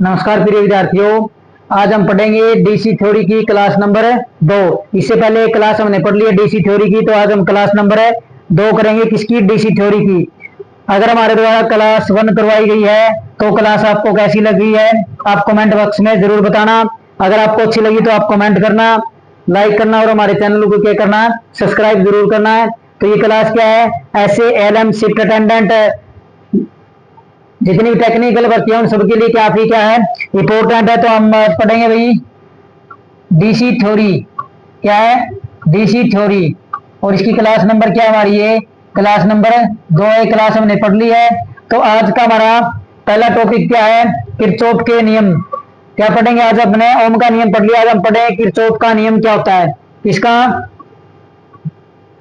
नमस्कार प्रिय विद्यार्थियों। आज हम पढ़ेंगे डीसी थ्योरी की क्लास नंबर 2। इससे पहले एक क्लास हमने पढ़ ली है डीसी थ्योरी की, तो आज हम क्लास नंबर 2 करेंगे किसकी, डीसी थ्योरी की। अगर हमारे द्वारा क्लास 1 करवाई गई है तो क्लास आपको कैसी लगी है आप कमेंट बॉक्स में जरूर बताना। अगर आपको अच्छी लगी तो आप कमेंट करना, लाइक करना और हमारे चैनल को क्या करना, सब्सक्राइब जरूर करना है। तो ये क्लास क्या है, ऐसे एलएम शिफ्ट अटेंडेंट जितनी भी टेक्निकल भर्ती है उन सबके लिए काफी क्या है, इंपॉर्टेंट है। तो हम पढ़ेंगे भाई डीसी थ्योरी। क्या है, डीसी थ्योरी। और इसकी क्लास नंबर क्या हमारी है, क्लास नंबर 2 है। क्लास हमने पढ़ ली है। तो आज का हमारा पहला टॉपिक क्या है, किरचॉफ के नियम। क्या पढ़ेंगे आज, अपने ओम का नियम पढ़ लिया, आज हम पढ़ेंगे किरचॉफ का नियम क्या होता है। इसका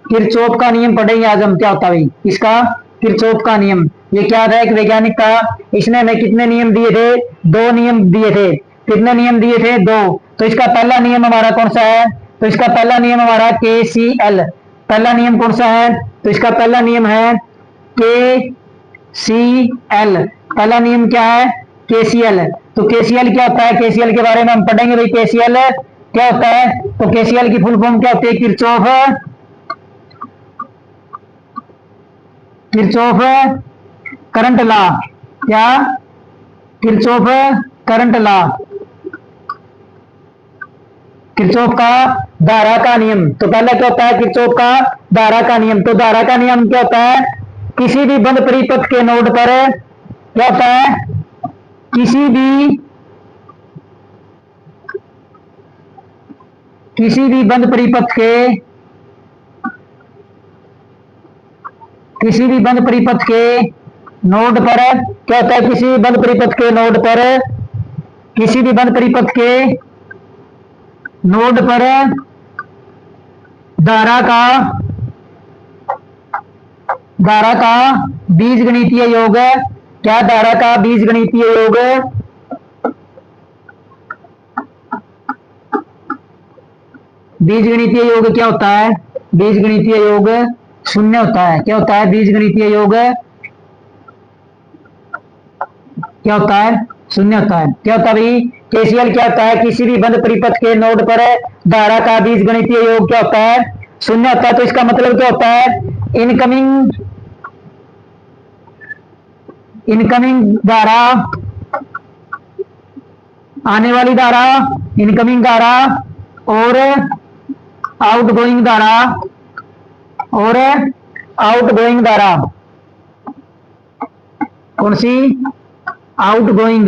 किरचॉफ का नियम पढ़ेंगे आज हम, क्या होता है भाई इसका किरचॉफ का नियम। ये क्या था, एक वैज्ञानिक का, इसने हमें कितने नियम दिए थे, 2 नियम दिए थे। कितने नियम दिए थे, 2। तो इसका पहला नियम हमारा कौन सा है, तो इसका पहला नियम हमारा KCL। पहला नियम कौन सा है, तो इसका पहला नियम है KCL। पहला नियम क्या है, KCL। तो KCL क्या होता है, KCL के बारे में हम पढ़ेंगे भाई। KCL क्या होता है, तो KCL की फुल फॉर्म क्या होती है, किरचॉफ करंट लॉ। क्या, किरचॉफ करंट लॉ, किरचॉफ का धारा का नियम। तो पहले क्या होता है, किरचॉफ का धारा का नियम। तो धारा का नियम क्या होता है, किसी भी बंद परिपथ के नोड पर क्या होता है, किसी भी बंद परिपथ के नोड पर क्या होता है, किसी भी बंद परिपथ के नोड पर धारा का बीजगणितीय योग। क्या, धारा का बीजगणितीय योग, बीजगणितीय योग क्या होता है, बीजगणितीय योग शून्य होता है। क्या होता है, बीजगणितीय योग क्या होता है, शून्य होता है। क्या होता है भाई, KCL क्या होता है, किसी भी बंद परिपथ के नोड पर धारा का बीजगणितीय योग क्या होता है, शून्य होता है। तो इसका मतलब क्या होता है, इनकमिंग धारा, आने वाली धारा, इनकमिंग धारा और आउटगोइंग धारा कौन सी, आउटगोइंग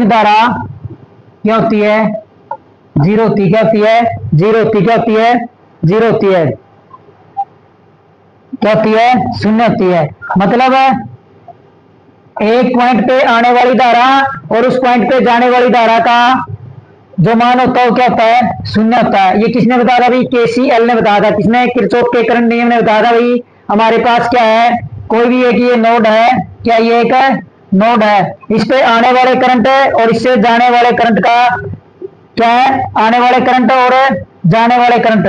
धारा क्या होती है, जीरो होती है। क्या होती है, जीरो होती। क्या होती है, जीरो होती है। क्या होती है, शून्य होती है। मतलब एक पॉइंट पे आने वाली धारा और उस पॉइंट पे जाने वाली धारा का जो मान होता है वो क्या होता है, शून्य होता है। ये किसने बताया भाई, KCL ने बताया था। किसने, किरचॉफ के करंट नियम ने बताया था भाई। हमारे पास क्या है, कोई भी एक ये नोड है, क्या ये एक नोड है, इस पे आने वाले करंट और इससे जाने वाले करंट का क्या है, आने वाले करंट और जाने वाले करंट।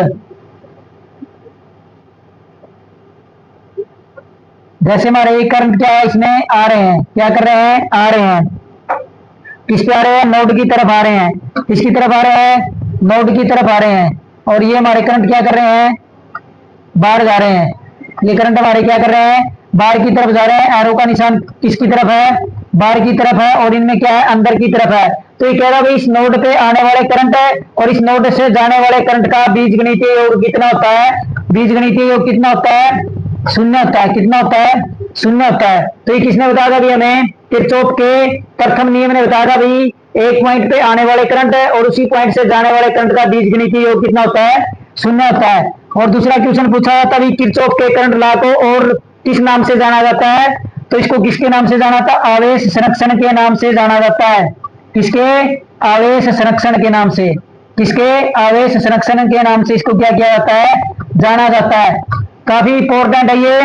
जैसे हमारे ये करंट क्या है, इसमें आ रहे हैं, क्या कर रहे हैं, आ रहे हैं, किस पे आ रहे हैं, नोड की तरफ आ रहे हैं, किसकी तरफ आ रहे हैं, नोड की तरफ आ रहे हैं। और ये हमारे करंट क्या कर रहे हैं, बाहर जा रहे हैं। ये करंट हमारे क्या कर रहे हैं, बाहर की तरफ जा रहे हैं। एरो का निशान किसकी तरफ है, बाहर की तरफ है, और इनमें क्या है, अंदर की तरफ है। तो ये कह रहा है भाई, इस नोड पे आने वाले करंट है और इस नोड से जाने वाले करंट का बीजगणितीय योग कितना होता है, बीजगणितीय योग कितना होता है, शून्य होता है। कितना होता है, शून्य होता है। तो ये किसने बताया था भाई हमें, किरचॉफ के प्रथम नियम ने बताया था भाई। एक पॉइंट पे आने वाले करंट है और उसी पॉइंट से जाने वाले करंट का बीजगणितीय योग कितना होता है, शून्य होता है। और दूसरा क्वेश्चन पूछा जाता है किरचॉफ के करंट लॉ को और किस नाम से जाना जाता है, तो इसको किसके नाम से जाना था, आवेश संरक्षण के नाम से जाना जाता है। किसके, आवेश संरक्षण के नाम से। किसके, आवेश संरक्षण के नाम से इसको क्या किया जाता है, जाना जाता है। काफी इंपॉर्टेंट है ये,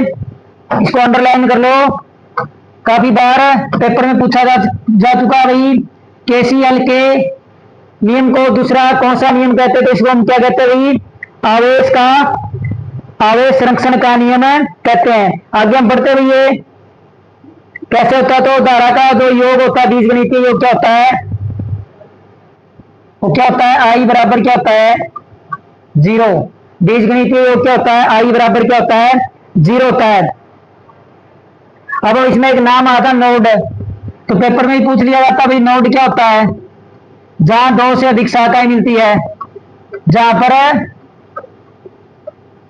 इसको अंडरलाइन कर लो। काफी बार पेपर में पूछा जा चुका भाई। KCL के नियम को दूसरा कौन सा नियम कहते थे, इसको हम क्या कहते हैं भाई, आवेश संरक्षण का नियम कहते हैं। आगे हम बढ़ते हुए कैसे होता है? तो धारा का जो योग होता है, बीजगणितीय योग क्या होता है? वो क्या होता है? आई बराबर क्या होता है? 0। बीजगणितीय योग क्या होता है? आई बराबर क्या होता है? 0 होता है। अब इसमें एक नाम आता है नोड, तो पेपर में ही पूछ लिया जाता भाई नोड क्या होता है? जहां दो से अधिक शाखाएं मिलती है, जहां पर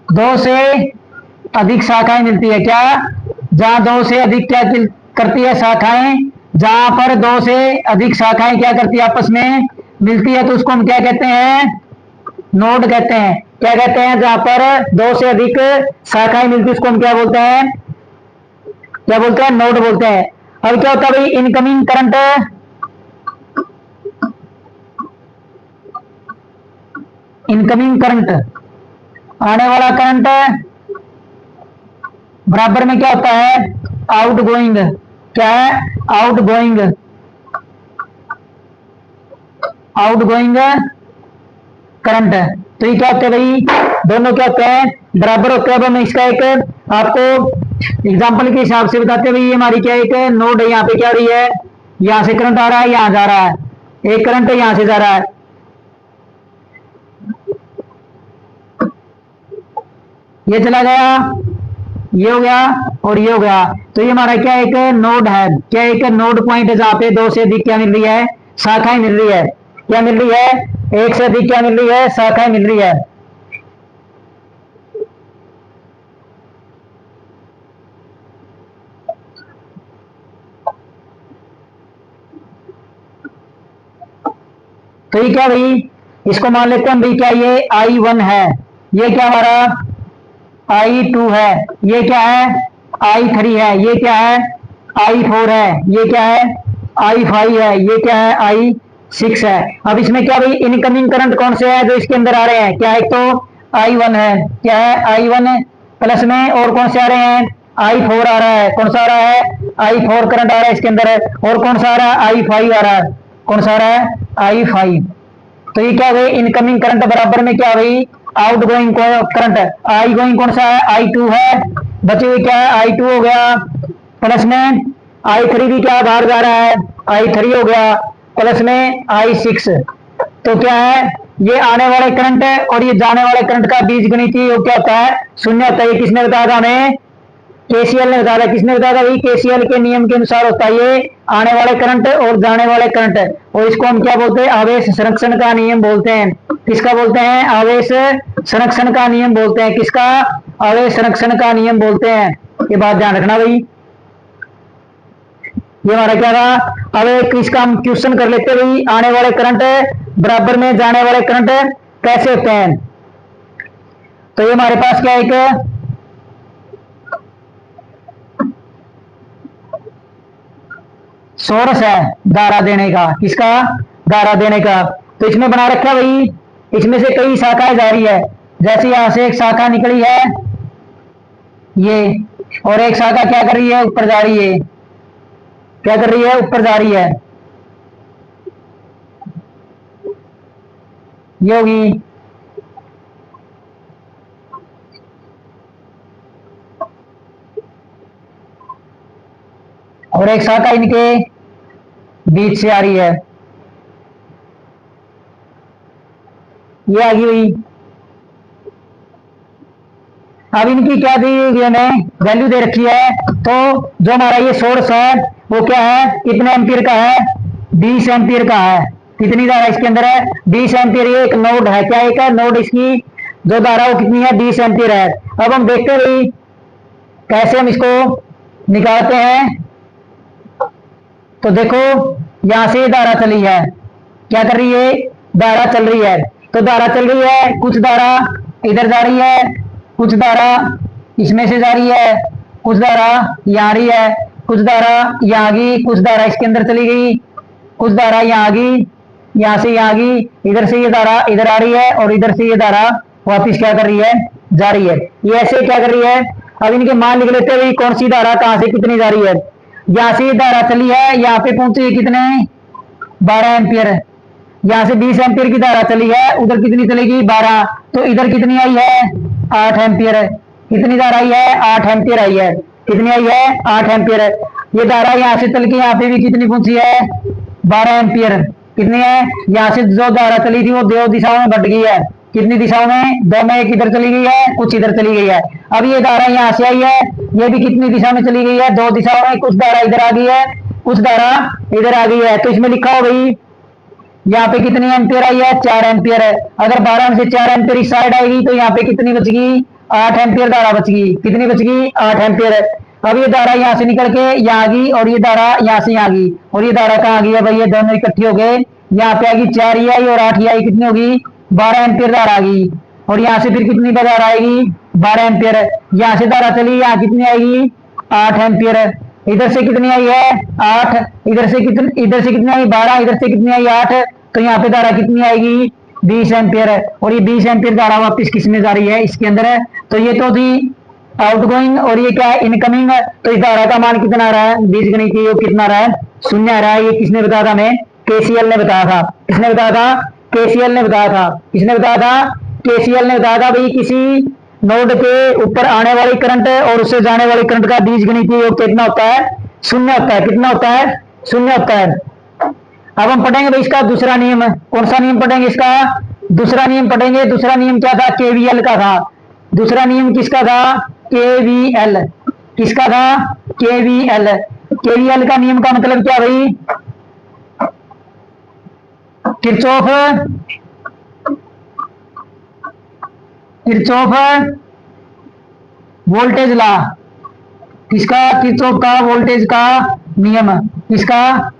दो से अधिक शाखाएं मिलती है, क्या? जहां दो से अधिक क्या करती है? शाखाएं। जहां पर दो से अधिक शाखाएं क्या करती है? आपस में मिलती है, तो उसको हम क्या कहते हैं? नोड कहते हैं। क्या कहते हैं? जहां पर दो से अधिक शाखाएं मिलती है उसको हम क्या बोलते हैं? क्या बोलते हैं? नोड बोलते हैं। अब क्या होता है भाई? इनकमिंग करंट, इनकमिंग करंट, आने वाला करंट बराबर में क्या होता है? Out going. क्या है? Out going, out going current. तो ये क्या होते हैं भाई? दोनों क्या होते हैं? बराबर होते हैं। अब हम इसका एक आपको एग्जांपल के हिसाब से बताते हैं भाई। ये हमारी क्या एक नोड है, यहाँ पे क्या हो रही है? यहाँ से करंट आ रहा है, यहाँ जा रहा है, एक करंट यहाँ से जा रहा है, ये चला गया, ये हो गया और ये हो गया। तो ये हमारा क्या एक नोड है? क्या एक नोड पॉइंट है जहां पे दो से अधिक क्या मिल रही है? शाखाएं मिल रही है। क्या मिल रही है? एक से अधिक क्या मिल रही है? शाखाएं मिल रही है। तो ये क्या भाई? इसको मान लेते हैं भाई, क्या ये I1 है, ये क्या हमारा I2 है, ये क्या है? I3 है, ये क्या है? I4 है, ये क्या है? I5 है, ये क्या है? I6 है। अब इसमें क्या भाई? इनकमिंग करंट कौन से है जो इसके अंदर आ रहे हैं? क्या? एक तो I1 है, क्या है? I1 प्लस में और कौन से आ रहे हैं? I4 आ रहा है। कौन सा आ रहा है? I4 करंट आ रहा है इसके अंदर है। और कौन सा आ रहा है? I5 आ रहा है। कौन सा आ रहा है? I5। तो ये क्या भाई? इनकमिंग करंट बराबर में क्या भाई? Out going current. I going कौन सा है? I2 है। बचे हुए क्या है? I2 हो गया, प्लस में I3 भी क्या बाहर जा रहा है? I3 हो गया, प्लस में I6। तो क्या है? ये आने वाले करंट है और ये जाने वाले करंट का बीजगणितीय योग क्या होता है? शून्य होता है। ये किसने बताया था हमें? केसीएल ने बताया। किसने बताया था भाई? केसीएल के नियम के अनुसार होता है ये आने वाले करंट और जाने वाले करंट। और इसको हम क्या बोलते हैं? आवेश संरक्षण का नियम बोलते हैं। किसका बोलते हैं? आवेश संरक्षण का नियम बोलते हैं। किसका? आवेश संरक्षण का नियम बोलते हैं। ये बात ध्यान रखना भाई। ये हमारा क्या था? अब एक इसका हम क्वेश्चन कर लेते हैं भाई। आने वाले करंट बराबर में जाने वाले करंट कैसे होते हैं? तो ये हमारे पास क्या एक सोर्स है धारा देने का। किसका? धारा देने का। तो इसमें बना रखा है भाई, इसमें से कई शाखाएं जा रही है। जैसे यहां से एक शाखा निकली है ये, और एक शाखा क्या कर रही है? ऊपर जा रही है। क्या कर रही है? ऊपर जा रही है। ये होगी। और एक शाखा इनके बीच से आ रही है, ये आ गई हुई। अब इनकी क्या दी हुई हमें? वैल्यू दे रखी है। तो जो हमारा ये सोर्स है वो क्या है? कितने एम्पियर का है? 20 एम्पियर का है। कितनी धारा इसके अंदर है? 20 एम्पियर। ये एक नोड है। क्या एक है? नोड। इसकी जो धारा वो कितनी है? 20 एम्पियर है। अब हम देखते हैं भाई कैसे हम इसको निकालते हैं। तो देखो यहां से धारा चली है, क्या कर रही है? धारा चल रही है। तो धारा चल रही है, कुछ धारा इधर जा रही है, कुछ धारा इसमें से जा रही है, कुछ धारा यहाँ आ रही है, कुछ धारा यहाँ आ गई, कुछ धारा इसके अंदर चली गई, कुछ धारा यहाँ आ गई, यहाँ से यहाँ आ गई, इधर से ये धारा इधर आ रही है और इधर से ये धारा वापिस क्या कर रही है? जा रही है। ये ऐसे क्या कर रही है? अब इनके मान लिख लेते हैं कौन सी धारा कहां से कितनी जा रही है। यहाँ से ये धारा चली है, यहाँ पे पहुंची है कितने? 12 एम्पियर। यहाँ से 20 एम्पियर की धारा चली है, उधर कितनी चलेगी? 12। तो इधर कितनी आई है? 8 एम्पियर। कितनी धारा आई है? 8 एम्पियर आई है। कितनी आई है? 8 एम्पियर। ये धारा यहाँ से चल के यहाँ पे भी कितनी पहुंची है, 12 एम्पियर। कितनी है, यहाँ से जो धारा चली थी वो दो दिशाओं में बढ़ गई है। कितनी दिशाओं में, दो में, एक इधर चली गई है, कुछ इधर चली गई है। अब ये धारा यहाँ से आई है, ये भी कितनी दिशा में चली गई है, दो दिशाओं में। कुछ धारा इधर आ गई है, कुछ धारा इधर आ गई है। तो इसमें लिखा हो भाई यहाँ पे कितनी एम्पियर आई है, 4 एम्पियर है। अगर 12 में से 4 एम्पियर इस साइड आएगी तो यहाँ पे कितनी बचगी, 8 एम्पियर धारा बचगी। कितनी बचगी, 8 एम्पियर। अब ये धारा यहाँ से निकल के यहाँ आ गई और ये धारा यहाँ से यहाँ गई, और ये धारा कहाँ आ गई है भाई, ये दोनों इकट्ठी हो गए, यहाँ पे आ गई 4 ही आई और 8 ही आई, कितनी होगी, 12 एम्पियर धारा आ गई। और यहाँ से फिर कितनी धारा आएगी, 12 एम्पियर। यहाँ से धारा चली, यहाँ कितनी आएगी, 8 एम्पियर। इधर से कितनी आई है, 8। इधर से कितनी आई, 12। इधर से कितनी आई, 8। तो यहाँ पे धारा कितनी आएगी, 20 एम्पियर। और ये 20 एम्पियर धारा वापस किसमें जा रही है, इसके अंदर है। तो ये तो थी आउटगोइंग, और ये क्या है, इनकमिंग। तो इस धारा का मान कितना आ रहा है, बीजगणितीय योग कितना आ रहा है, 0 आ रहा है। ये किसने बताया था हमें, केसीएल ने बताया था। किसने बताया था, केसीएल ने बताया था। किसने बताया था, केसीएल ने बताया था भाई किसी नोड के ऊपर आने वाली करंट और उससे जाने वाली करंट का बीजगणितीय योग कितना होता है, 0 होता है। कितना होता है, 0 होता है। अब हम पढ़ेंगे भाई इसका दूसरा नियम। कौन सा नियम पढ़ेंगे, इसका दूसरा नियम पढ़ेंगे। दूसरा नियम क्या था, केवीएल का था। दूसरा नियम किसका था, केवीएल। किसका था, केवीएल। केवीएल का नियम का मतलब क्या भाई, किरचॉफ वोल्टेज लॉ। किसका, किरचॉफ का वोल्टेज का नियम। किसका,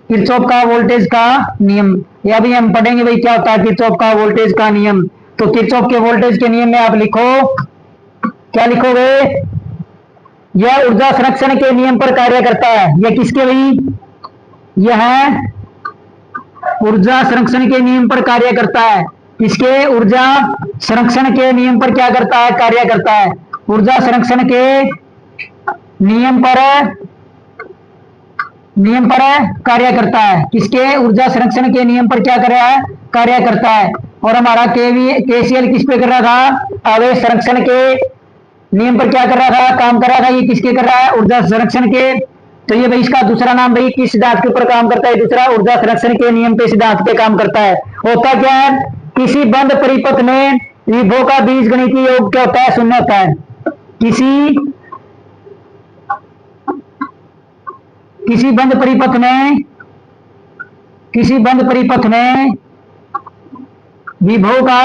किरचॉफ का वोल्टेज का नियम। ये अभी हम पढ़ेंगे भाई क्या होता है किरचॉफ का वोल्टेज का नियम। तो किरचॉफ के वोल्टेज के नियम में आप लिखो, क्या लिखोगे, यह ऊर्जा संरक्षण के नियम पर कार्य करता है। यह किसके भाई, यह ऊर्जा संरक्षण के नियम पर कार्य करता है। किसके, ऊर्जा संरक्षण के नियम पर क्या करता है, कार्य करता है। ऊर्जा संरक्षण के नियम पर कार्य करता है। किसके, ऊर्जा संरक्षण के नियम पर क्या कर रहा है, कार्य करता है। और हमारा केसीएल किस पे कर रहा था, आवेश संरक्षण के नियम पर क्या कर रहा था, काम कर रहा था। ये किसके कर रहा है, ऊर्जा संरक्षण के। तो ये भाई इसका दूसरा नाम भाई किस सिद्धांत के ऊपर काम करता है, दूसरा ऊर्जा संरक्षण के नियम पे सिद्धांत पे काम करता है। होता क्या है, किसी बंद परिपथ में विभव का बीजगणितीय योग क्या होता है, 0 होता है। किसी बंद परिपथ में विभव का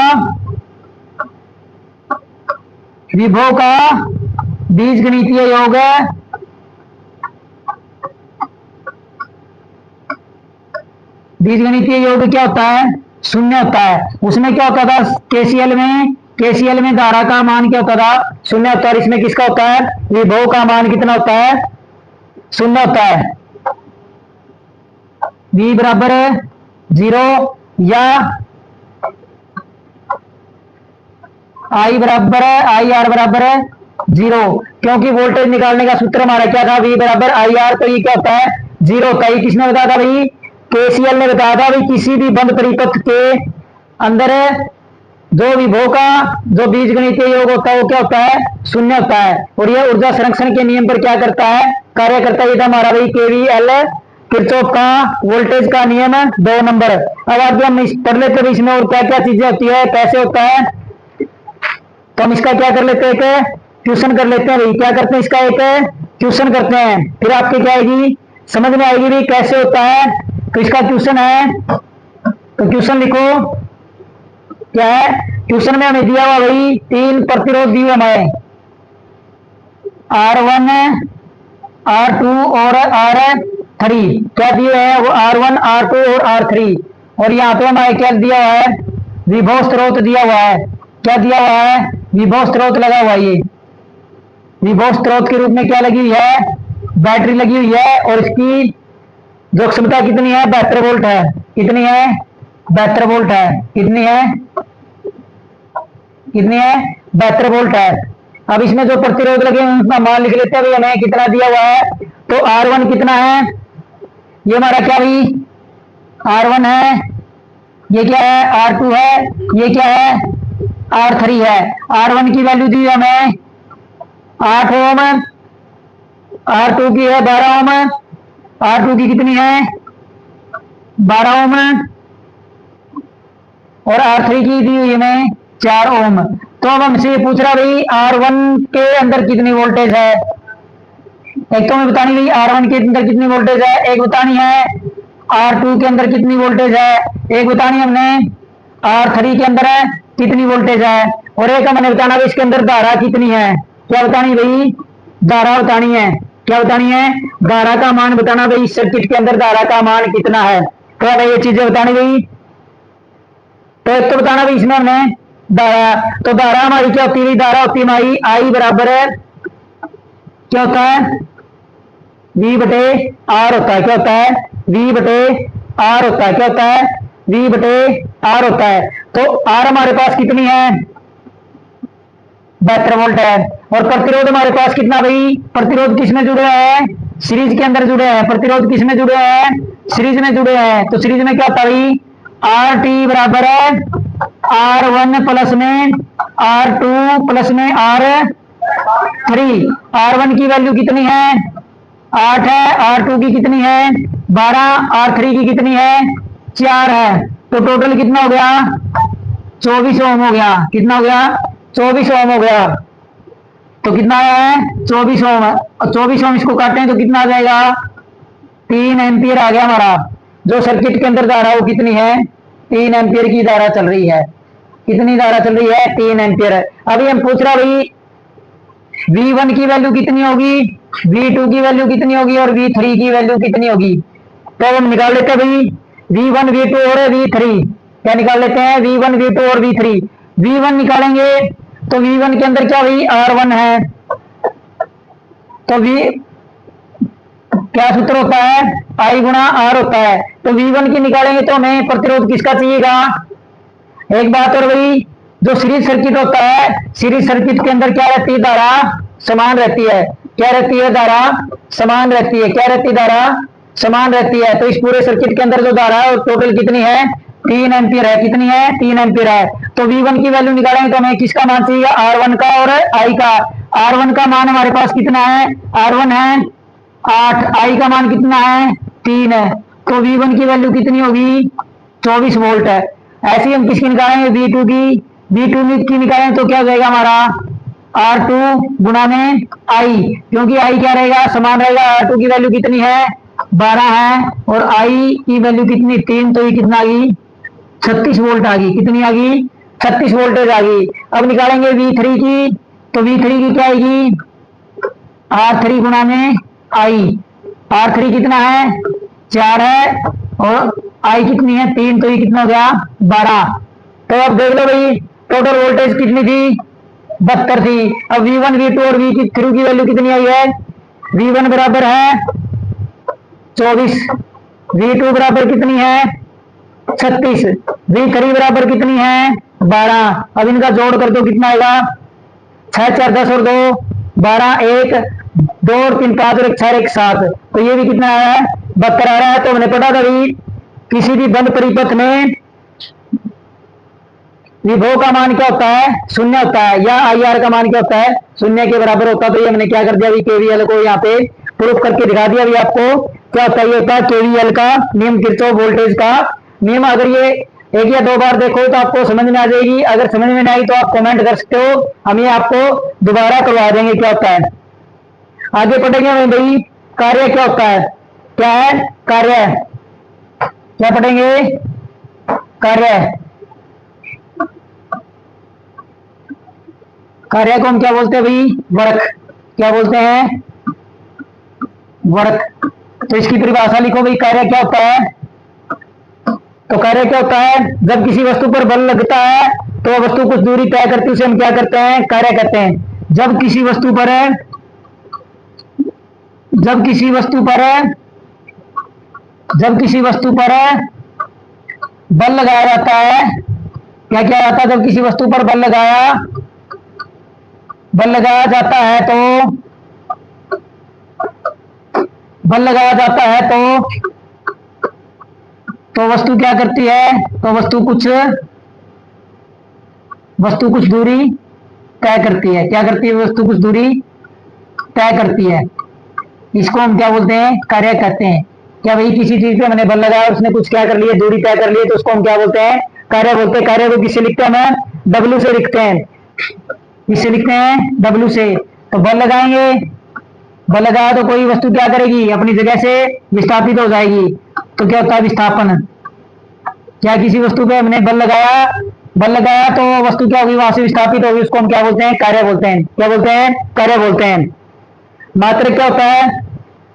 बीजगणितीय योग क्या होता है, 0 होता है। उसमें क्या होता था, केसीएल में धारा का मान क्या होता था, 0 होता है। इसमें किसका होता है, विभव का मान कितना होता है, 0 होता है। V बराबर 0 या I आर बराबर 0, क्योंकि वोल्टेज निकालने का सूत्र हमारा क्या था, V बराबर IR। तो ये क्या होता है, 0 होता है। ये किसने बताया था भाई, केसीएल ने बताया था भाई किसी भी बंद परिपथ के अंदर जो विभव का जो बीजगणितीय योग होता है वो क्या होता है, 0 होता है। और ये ऊर्जा संरक्षण के नियम पर क्या करता है, कार्य करता है। ये था हमारा भाई केवीएल, किरचॉफ का वोल्टेज का नियम 2 नंबर। अब आगे हम पढ़ लेते हैं इसमें और क्या क्या चीजें होती है, कैसे होता है। तो हम इसका क्या कर लेते हैं, एक ट्यूशन कर लेते हैं भाई। क्या करते हैं, इसका एक ट्यूशन करते हैं, फिर आपके क्या आएगी, समझ में आएगी भाई कैसे होता है। तो इसका ट्यूशन है, तो ट्यूशन लिखो, क्या है, ट्यूशन में हमें दिया हुआ भाई 3 प्रतिरोध दिए हमें, R1, R2 और R3। क्या दिए हैं, वो R1, R2 और R3। और यहाँ पे हमारे क्या दिया हुआ है, विभव स्रोत दिया हुआ है। क्या दिया हुआ है, विभव स्रोत लगा हुआ है। ये विभव स्रोत के रूप में क्या लगी हुई है, बैटरी लगी हुई है। और इसकी जो क्षमता कितनी है, 72 वोल्ट है। कितनी है, 72 वोल्ट है। कितनी है, 72 वोल्ट है। अब इसमें जो प्रतिरोध लगे हैं उसका मान लिख लेते हैं भाई, हमें कितना दिया हुआ है। तो R1 कितना है, ये हमारा क्या भाई, R1 है। ये क्या है, R2 है। ये क्या है, R3 है। R1 की वैल्यू दी हमें 8 ओम R2 की है 12 ओम, R2 की कितनी है 12 ओम, और R3 की दी हुई हमें 4 ओम। तो अब हमसे पूछ रहा भाई R1 के अंदर कितनी वोल्टेज है। एक तो हमें बतानी भाई R1 के अंदर कितनी वोल्टेज है, एक बतानी है R2 के अंदर कितनी वोल्टेज है, एक बतानी हमने R3 के अंदर है कितनी वोल्टेज है, और एक हमने बताना भाई इसके अंदर धारा कितनी है। क्या बतानी भाई, धारा बतानी है। क्या बतानी है, धारा का मान बताना भाई, सर्किट के अंदर धारा का मान कितना है। तो भाई ये चीजें बतानी भाई। तो एक तो बताना भाई इसमें हमने धारा, तो धारा हमारी क्या होती है, धारा होती है हमारी आई बराबर है, क्या होता है V बटे R होता है। क्या होता है V बटे R होता है। क्या होता है V बटे R होता है। तो R हमारे पास कितनी है 72 वोल्ट है, और प्रतिरोध हमारे पास कितना भाई, प्रतिरोध किसमें जुड़े है, सीरीज के अंदर जुड़े हैं। प्रतिरोध किसमें जुड़े हैं, सीरीज में जुड़े हैं। तो सीरीज में क्या होता है भाई, RT बराबर है R1 प्लस में R2 प्लस में R3। R1 की वैल्यू कितनी है 8 है, R2 की कितनी है 12, R3 की कितनी है 4 है। तो टोटल कितना हो गया 24 ओम हो गया। कितना हो गया 24 ओम हो गया। तो कितना आया है 24 ओम, और 24 ओम इसको काटें तो कितना आ जाएगा 3 एम्पियर आ गया हमारा। जो सर्किट के अंदर धारा वो कितनी है 3 एम्पियर की धारा चल रही है। कितनी धारा चल रही है 3 एम्पियर। अभी हम पूछ रहा भाई V1 की वैल्यू कितनी होगी, V2 की वैल्यू कितनी होगी, और V3 की वैल्यू कितनी होगी। तो हम निकाल लेते हैं भाई V1 V2 और V3। क्या निकाल लेते हैं V1 V2 और V3। V1 निकालेंगे तो V1 के अंदर क्या भाई R1 है, तो V क्या सूत्र होता है I गुणा R होता है। तो V1 की निकालेंगे तो हमें प्रतिरोध किसका चाहिएगा। एक बात और भाई, जो सीरीज सर्किट होता है, सीरीज सर्किट के अंदर क्या रहती है, धारा समान रहती है। क्या रहती है, धारा समान रहती है। क्या रहती है, धारा समान रहती है। तो इस पूरे सर्किट के अंदर जो धारा है वो टोटल कितनी है 3 एम्पियर है। कितनी है 3 एम्पियर है। तो V1 की वैल्यू निकालेंगे तो हमें किसका मान चाहिए R1 का और I का। R1 का मान हमारे पास कितना है, R1 है 8, I का मान कितना है 3 है। तो V1 की वैल्यू कितनी होगी 24 वोल्ट है। ऐसे ही हम किसकी निकालेंगे V2 की, V2 की निकालेंगे तो क्या हो जाएगा हमारा R2 गुणा में I, क्योंकि I क्या रहेगा समान रहेगा। R2 की वैल्यू कितनी है 12 है, और I की वैल्यू कितनी 3, तो ये कितना आ गई 36 वोल्ट आ गई। कितनी आ गई 36 वोल्टेज आ गई। अब निकालेंगे V3 की, तो V3 की क्या आएगी R3 गुणा में I। R3 कितना है 4 है, और I कितनी है 3, तो ये कितना हो गया 12। तो अब देख लो भाई टोटल वोल्टेज कितनी थी 72 थी। अब V1 V2 और V3 की वैल्यू कितनी आई है, V1 बराबर है 24, V2 बराबर कितनी है 36, V3 बराबर कितनी है 12। अब इनका जोड़ कर दो कितना आएगा 6 4 10 और 2 12, 1 2 और 3 5 और 1 6 1 7। तो ये भी कितना आया है 72 आ रहा है। तो हमने पढ़ा था भाई किसी भी बंद परिपथ में विभव का मान क्या होता है शून्य होता है, या IR का मान क्या होता है शून्य के बराबर होता है। तो ये हमने क्या कर दिया अभी KVL को यहाँ पे प्रूफ करके दिखा दिया अभी आपको। क्या होता है, ये होता है KVL का नियम, किरचॉफ वोल्टेज का नियम। अगर ये 1 या 2 बार देखो तो आपको समझ में आ जाएगी। अगर समझ में नहीं आई तो आप कमेंट कर सकते हो, हम ये आपको दोबारा करवा देंगे क्या होता है। आगे पढ़ेंगे भाई कार्य क्या होता है, क्या है कार्य, क्या पढ़ेंगे कार्य। कार्य को हम क्या बोलते हैं भाई वर्क, क्या बोलते हैं वर्क। तो इसकी परिभाषा लिखो भाई कार्य क्या होता है। तो कार्य क्या होता है, जब किसी वस्तु पर बल लगता है तो वस्तु कुछ दूरी तय करती है, उसे हम क्या करते हैं कार्य करते हैं। जब किसी वस्तु पर बल लगाया जाता है, क्या क्या जाता है जब किसी वस्तु पर बल लगाया जाता है तो वस्तु क्या करती है, तो वस्तु कुछ दूरी तय करती है। क्या करती है, वस्तु कुछ दूरी तय करती है। इसको हम क्या बोलते हैं, कार्य कहते हैं। क्या भाई किसी चीज पे हमने बल लगाया, उसने कुछ क्या कर लिया, दूरी तय कर ली, तो उसको हम क्या बोलते हैं, कार्य बोलते हैं। कार्य को किससे लिखते हैं, हम डब्ल्यू से लिखते हैं। किससे लिखते हैं, डब्ल्यू से। तो बल लगाएंगे, बल लगाया तो कोई वस्तु क्या करेगी, अपनी जगह से विस्थापित हो जाएगी। तो क्या होता है, विस्थापन। क्या किसी वस्तु पे हमने बल लगाया, बल लगाया तो वस्तु क्या होगी, वहां से विस्थापित होगी, उसको हम क्या बोलते हैं, कार्य बोलते हैं। क्या बोलते हैं, कार्य बोलते हैं। मात्रक क्या होता है,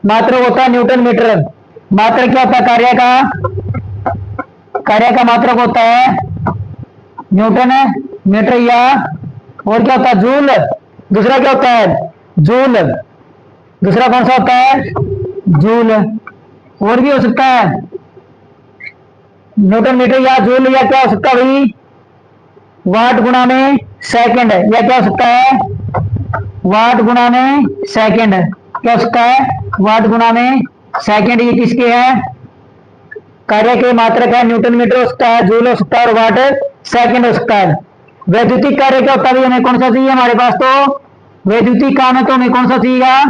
मात्रक होता है न्यूटन मीटर। मात्रक क्या होता है, कार्य का, कार्य का मात्रक होता है न्यूटन मीटर, या और क्या होता है, जूल। दूसरा क्या होता है, जूल। दूसरा कौन सा होता है, जूल। और भी हो सकता है न्यूटन मीटर या जूल, या क्या हो सकता है भाई, वाट गुणा में सेकंड, या क्या हो सकता है, वाट गुणा में सेकंड। क्या हो सकता है, वाट गुणा में सेकंड। ये किसके है, कार्य के मात्रक है। न्यूटन मीटर हो सकता है, जूल हो सकता है, और वाट सेकंड हो सकता है। वैद्युतिक कार्य क्या होता है, हमें कौन सा चाहिए हमारे पास, तो वैद्युतिक काम है, तो हमें कौन सा चाहिएगा,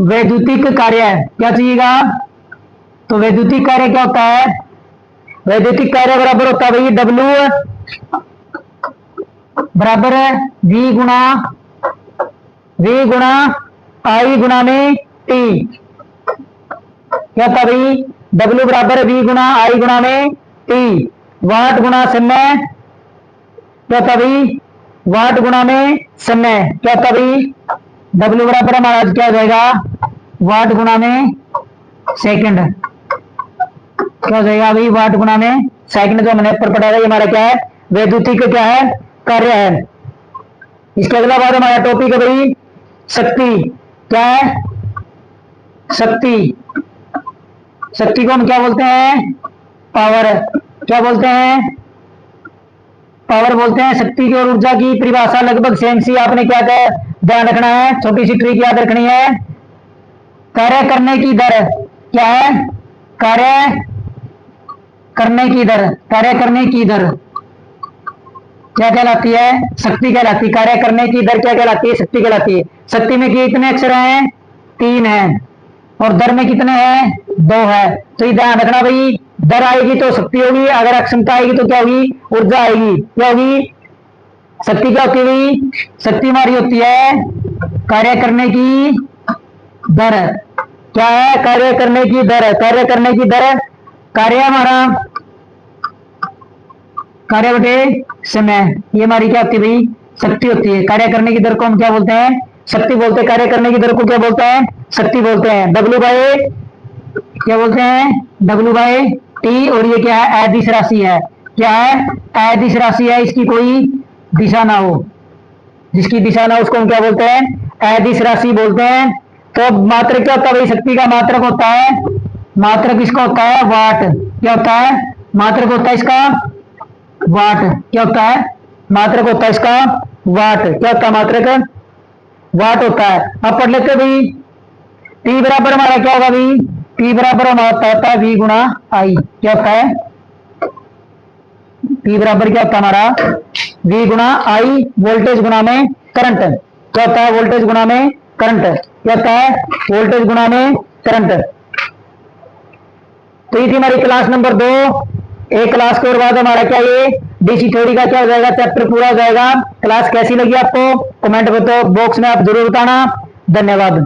वैद्युतिक कार्य। क्या चाहिएगा, तो वैद्युतिक कार्य क्या होता है, वैद्युतिक कार्य बराबर होता है भाई डब्ल्यू बराबर है वी गुणा आई गुणा में टी। क्या था भाई, डब्ल्यू बराबर है वी गुणा आई गुणा में टी। वाट गुणा समय, क्या था भाई, वाट गुणा में समय। क्या था भाई, डब्ल्यू बराबर हमारा क्या हो जाएगा, वाट गुणा में सेकंड। क्या हो जाएगा भाई, वाट गुणा में सेकंड। जो हमने ऊपर पढ़ा था, ये हमारा क्या है, वैद्युतिक क्या है, कार्य है। इसके अगला बाद हमारा टॉपिक है भाई शक्ति। क्या है, शक्ति। शक्ति को हम क्या बोलते हैं, पावर। क्या बोलते हैं, पावर बोलते हैं। शक्ति की और ऊर्जा की परिभाषा लगभग सेम सी। आपने क्या ध्यान रखना है, छोटी सी ट्रिक याद रखनी है। कार्य करने की दर क्या है, कार्य करने की दर, कार्य करने की दर क्या कहलाती है, शक्ति कहलाती है। कार्य करने की दर क्या कहलाती है, शक्ति कहलाती है। शक्ति में कितने अक्षर हैं, 3 हैं, और दर में कितने हैं, 2 है। तो ये ध्यान रखना भाई, दर आएगी तो शक्ति होगी, अगर अक्षमता आएगी तो क्या होगी, ऊर्जा आएगी। क्या होगी, शक्ति क्या होती है, शक्ति हमारी होती है कार्य करने की दर। क्या है, कार्य करने की दर। कार्य करने की दर, कार्य हमारा कार्य बटे समय, ये हमारी क्या होती है भाई, शक्ति होती है। कार्य करने की दर को हम क्या बोलते हैं, शक्ति बोलते हैं। कार्य करने की दर को क्या बोलते हैं, शक्ति बोलते हैं। डब्ल्यू बाय क्या बोलते हैं, डब्ल्यू बाय टी। और ये क्या है, अदिश राशि है। क्या है, अदिश राशि है, इसकी कोई दिशा ना हो, जिसकी दिशा ना हो उसको हम क्या बोलते हैं, अदिश राशि बोलते हैं। तो मात्रक क्या होता है भाई, शक्ति का मात्रक होता है, मात्रक इसका होता है वाट। क्या होता है, मात्रक होता है इसका वाट। क्या होता है, मात्रक होता है इसका वाट। क्या होता है, मात्रक वाट होता है। अब पढ़ लेते भाई, टी बराबर हमारा क्या होगा भाई, टी बराबर हमारा होता है वी गुणा आई। क्या होता है, टी बराबर क्या होता है हमारा, वी गुणा आई, वोल्टेज गुणा में करंट। क्या होता है, वोल्टेज गुणा में करंट। क्या होता है, वोल्टेज गुणा में करंट। तो ये थी हमारी क्लास नंबर 2। एक क्लास के बाद हमारा क्या, ये डीसी थ्योरी का क्या हो जाएगा, चैप्टर पूरा हो जाएगा। क्लास कैसी लगी आपको, कमेंट बॉक्स में आप जरूर बताना। धन्यवाद।